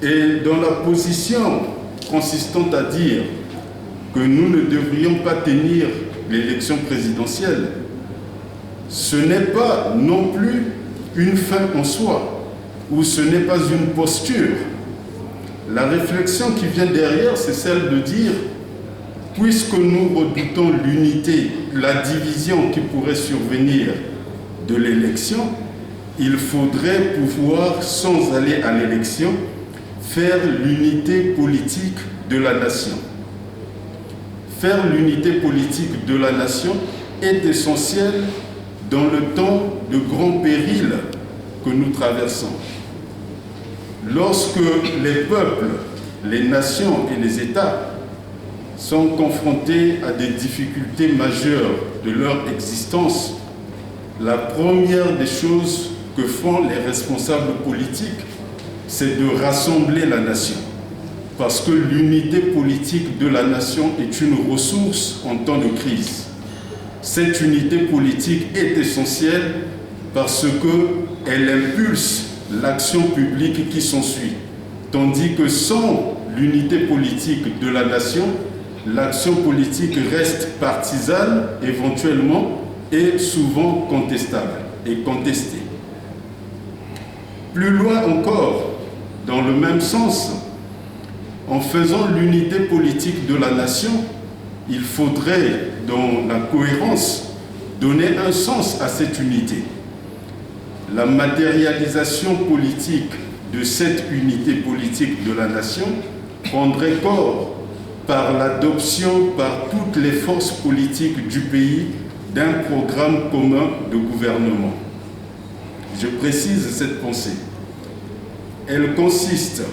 Et dans la position consistant à dire que nous ne devrions pas tenir l'élection présidentielle, ce n'est pas non plus une fin en soi, ou ce n'est pas une posture. La réflexion qui vient derrière, c'est celle de dire, puisque nous redoutons l'unité, la division qui pourrait survenir de l'élection, il faudrait pouvoir, sans aller à l'élection, faire l'unité politique de la nation. Faire l'unité politique de la nation est essentiel dans le temps de grands périls que nous traversons. Lorsque les peuples, les nations et les États sont confrontés à des difficultés majeures de leur existence, la première des choses que font les responsables politiques, c'est de rassembler la nation. Parce que l'unité politique de la nation est une ressource en temps de crise. Cette unité politique est essentielle parce qu'elle impulse l'action publique qui s'ensuit. Tandis que sans l'unité politique de la nation, l'action politique reste partisane éventuellement et souvent contestable et contestée. Plus loin encore, dans le même sens, en faisant l'unité politique de la nation, il faudrait, dans la cohérence, donner un sens à cette unité. La matérialisation politique de cette unité politique de la nation prendrait corps par l'adoption par toutes les forces politiques du pays d'un programme commun de gouvernement. Je précise cette pensée. Elle consiste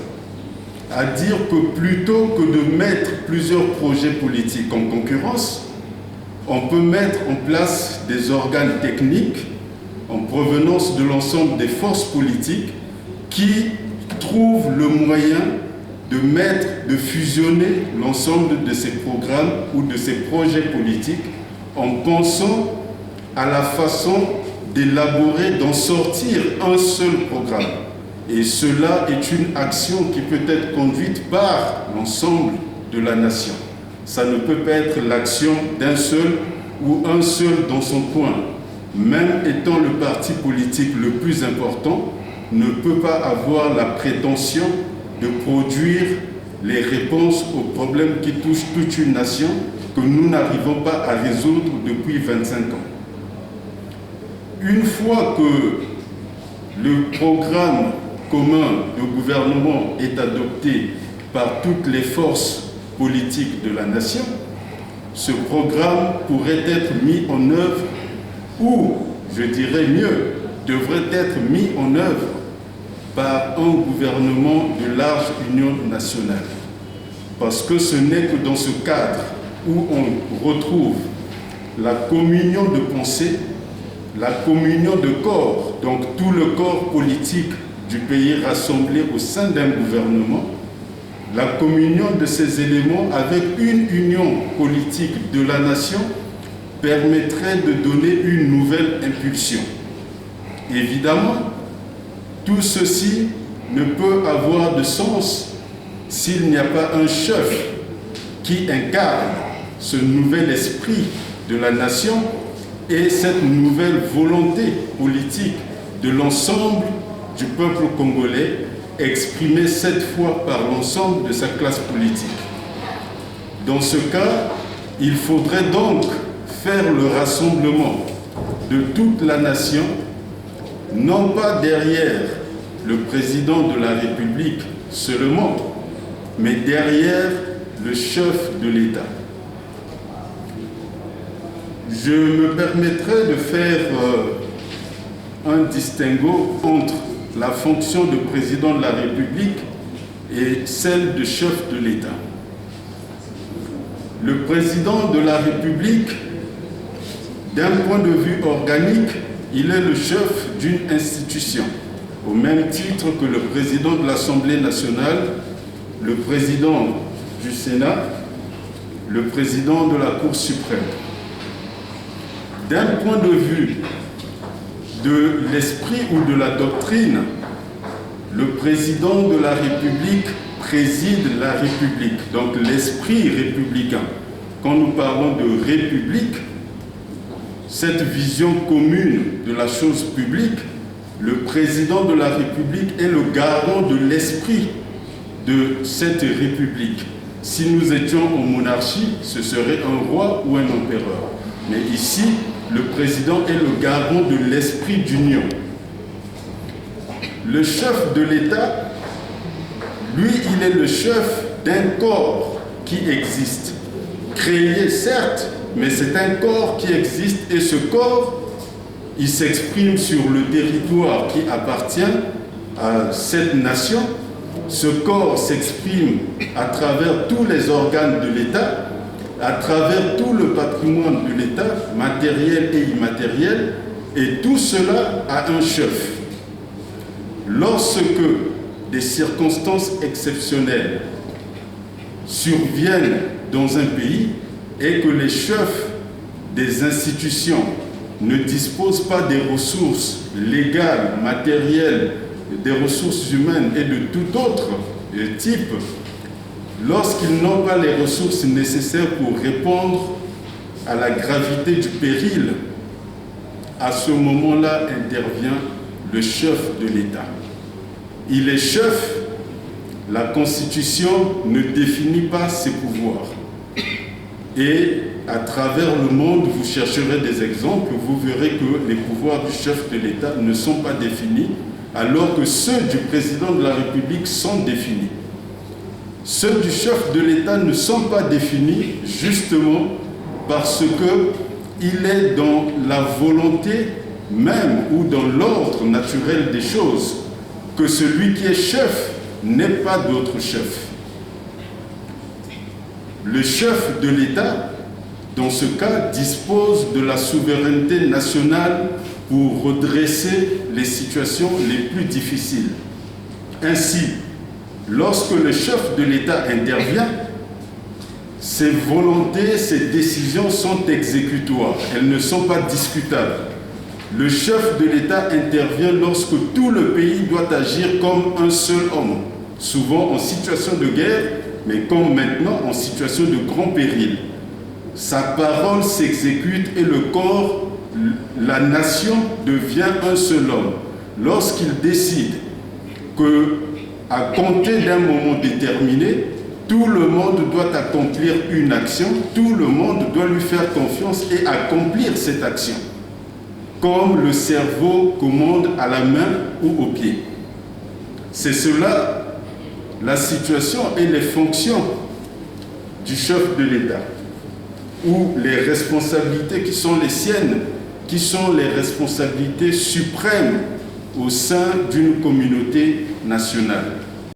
à dire que plutôt que de mettre plusieurs projets politiques en concurrence, on peut mettre en place des organes techniques en provenance de l'ensemble des forces politiques qui trouvent le moyen de fusionner l'ensemble de ces programmes ou de ces projets politiques en pensant à la façon d'élaborer, d'en sortir un seul programme. Et cela est une action qui peut être conduite par l'ensemble de la nation. Ça ne peut pas être l'action d'un seul ou un seul dans son coin. Même étant le parti politique le plus important, ne peut pas avoir la prétention de produire les réponses aux problèmes qui touchent toute une nation que nous n'arrivons pas à résoudre depuis 25 ans. Une fois que le programme commun de gouvernement est adopté par toutes les forces politiques de la nation, ce programme pourrait être mis en œuvre, ou, je dirais mieux, devrait être mis en œuvre par un gouvernement de large union nationale. Parce que ce n'est que dans ce cadre où on retrouve la communion de pensée, la communion de corps, donc tout le corps politique du pays rassemblé au sein d'un gouvernement, la communion de ces éléments avec une union politique de la nation permettrait de donner une nouvelle impulsion. Évidemment, tout ceci ne peut avoir de sens s'il n'y a pas un chef qui incarne ce nouvel esprit de la nation et cette nouvelle volonté politique de l'ensemble du peuple congolais, exprimée cette fois par l'ensemble de sa classe politique. Dans ce cas, il faudrait donc faire le rassemblement de toute la nation, non pas derrière le président de la République seulement, mais derrière le chef de l'État. Je me permettrai de faire un distinguo entre la fonction de président de la République et celle de chef de l'État. Le président de la République, d'un point de vue organique, il est le chef d'une institution, au même titre que le président de l'Assemblée nationale, le président du Sénat, le président de la Cour suprême. D'un point de vue de l'esprit ou de la doctrine, le président de la République préside la République, donc l'esprit républicain. Quand nous parlons de République, cette vision commune de la chose publique, le président de la République est le garant de l'esprit de cette République. Si nous étions en monarchie, ce serait un roi ou un empereur. Mais ici, le président est le garant de l'esprit d'union. Le chef de l'État, lui, il est le chef d'un corps qui existe. Créé, certes, mais c'est un corps qui existe et ce corps, il s'exprime sur le territoire qui appartient à cette nation. Ce corps s'exprime à travers tous les organes de l'État, à travers tout le patrimoine de l'État, matériel et immatériel, et tout cela a un chef. Lorsque des circonstances exceptionnelles surviennent dans un pays et que les chefs des institutions ne disposent pas des ressources légales, matérielles, des ressources humaines et de tout autre type, lorsqu'ils n'ont pas les ressources nécessaires pour répondre à la gravité du péril, à ce moment-là intervient le chef de l'État. Il est chef, la Constitution ne définit pas ses pouvoirs. Et à travers le monde, vous chercherez des exemples, vous verrez que les pouvoirs du chef de l'État ne sont pas définis, alors que ceux du président de la République sont définis. Ceux du chef de l'État ne sont pas définis justement parce qu'il est dans la volonté même ou dans l'ordre naturel des choses que celui qui est chef n'est pas d'autre chef. Le chef de l'État, dans ce cas, dispose de la souveraineté nationale pour redresser les situations les plus difficiles. Ainsi, lorsque le chef de l'État intervient, ses volontés, ses décisions sont exécutoires, elles ne sont pas discutables. Le chef de l'État intervient lorsque tout le pays doit agir comme un seul homme, souvent en situation de guerre, mais comme maintenant en situation de grand péril. Sa parole s'exécute et le corps, la nation devient un seul homme. Lorsqu'il décide qu'à compter d'un moment déterminé, tout le monde doit accomplir une action, tout le monde doit lui faire confiance et accomplir cette action, comme le cerveau commande à la main ou au pied. C'est cela la situation et les fonctions du chef de l'État, ou les responsabilités qui sont les siennes, qui sont les responsabilités suprêmes au sein d'une communauté nationale.